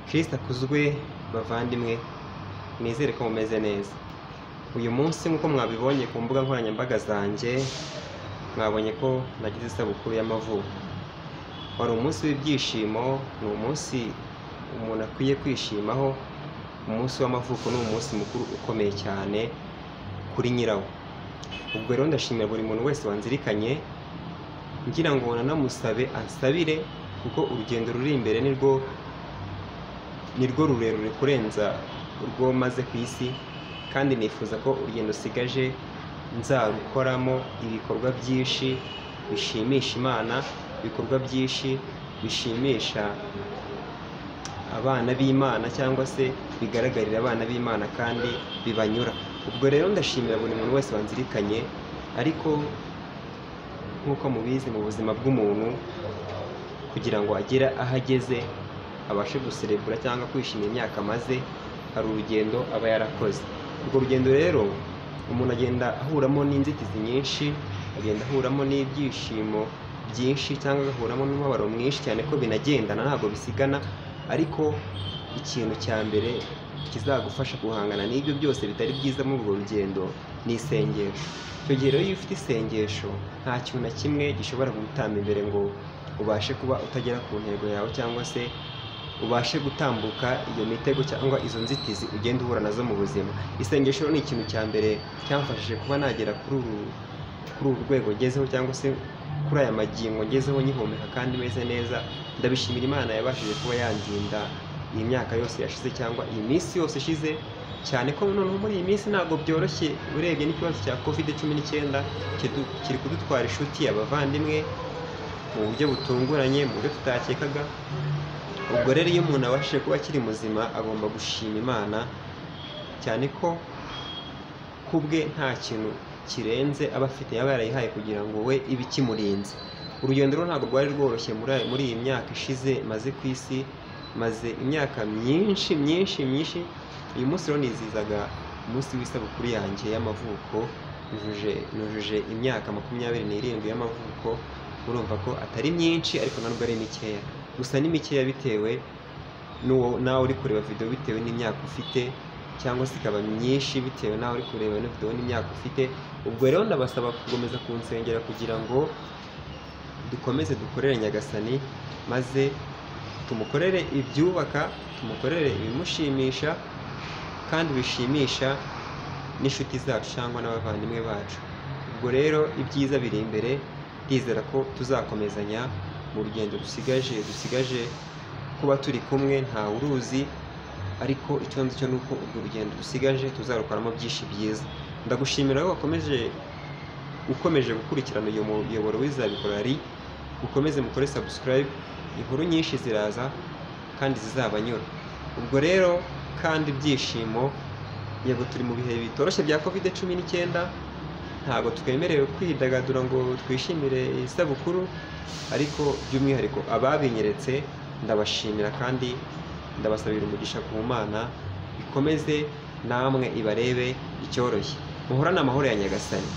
Kristo akuzwe bavandimwe, nizere ko mumeze neza. Uyu munsi nk'uko mwabibonye ku mbuga nkoranyambaga zanjye, mwabonye ko nagize isabukuru y'amavuko. Wari umunsi w'ibyishimo, ni umunsi umuntu akwiye kwishimaho. Umunsi w'amavuko ni umunsi mukuru ukomeye cyane kuri nyirawo. Ubwo rero ndashimira buri muntu wese wanzirikanye, ngira ngo nanamusabe ansabire, kuko urugendo ruri imbere nirwo rurerure kurenza urwo maze ku isi, kandi nifuza ko urugendo sigaje nzarukoramo ibikorwa byinshi bishimisha Imana, ibikorwa byinshi bishimisha abana b'Imana, cyangwa se bigaragarira abana b'Imana kandi bibanyura. Ubwo rero ndashimira buri muntu wese wanzirikanye, ariko nk'uko mubizi mu buzima bw'umuntu, kugira ngo agere aho ageze abashe guserebura cyangwa kwishimira imyaka amaze, hari urugendo aba yarakoze. Urwo rugendo rero umuntu agenda ahuramo n'inzitizi nyinshi, agenda ahuramo n'ibyishimo byinshi, cyangwa agahuramo n'umubabaro mwinshi cyane ko binagendana, ntabwo bisigana. Ariko ikintu cya mbere kizagufasha guhangana n'ibyo byose bitari byiza muri urwo rugendo ni isengesho. Icyo gihe rero iyo ufite isengesho, nta kintu na kimwe gishobora gutamba imbere ngo ubashe kuba utagera ku ntego yawe, cyangwa se ubashe gutambuka iyo mitego cyangwa izo nzitizi ugenda uhura nazo mu buzima. Isengesho ni ikintu cya mbere cyamfashije kuba nagera kuri uru rwego ngezeho, cyangwa se kuri aya magingo ngezeho nyihumeka kandi meze neza. Ndabishimira Imana yabashije kuba yandinda iyi myaka yose yashize, cyangwa iyi minsi yose ishize, cyane ko noneho muri iyi minsi ntabwo byoroshye. Urebye n'ikibazo cya COVID-19 kiri kudutwara inshuti, abavandimwe, mu buryo butunguranye, mu buryo tutakekaga. Ubwo rero iyo umuntu abashije kuba akiri muzima, agomba gushima Imana, cyane ko kubwe nta kintu kirenze aba afite, yaba yarayihaye kugira ngo we ibe ikimurinze. Urugendo rero ntabwo rwari rworoshye muri iyi myaka ishize maze ku isi, maze imyaka myinshi. Uyu munsi rero nizizaga umunsi w'isabukuru yanjye y'amavuko, nujuje imyaka 27 y'amavuko. Urumva ko atari myinshi, ariko ntabwo ari mikeya. Gusa ni mikeya bitewe nawe uri kureba video, bitewe n'imyaka ufite, cyangwa se ikaba myinshi bitewe nawe uri kureba ino video n'imyaka ufite. Ubwo rero ndabasaba gukomeza kunsengera kugira ngo dukomeze dukorere Nyagasani, maze tumukorere ibyubaka, tumukorere ibimushimisha kandi bishimisha n'inshuti zacu cyangwa n'abavandimwe bacu. Ubwo rero ibyiza biri imbere, ndizera ko tuzakomezanya mu rugendo dusigaje kuba turi kumwe, ntawe uruzi. Ariko icyo nzi cyo ni uko urwo rugendo dusigaje tuzarukoramo byinshi byiza. Ndagushimira ko ukomeje gukurikirana uyu muyoboro w'Izabikora. Ukomeze mukore subscribe, inkuru nyinshi ziraza kandi zizabanyura. Ubwo rero kandi ibyishimo, yego turi mu bihe bitoroshye bya COVID-19, ntabwo twemerewe kwidagadura ngo twishimire isabukuru, ariko by'umwihariko ababinyeretse ndabashimira kandi ndabasabira umugisha ku Mana, ikomeze namwe ibarebe icyoroshye. Muhorane amahoro ya Nyagasani.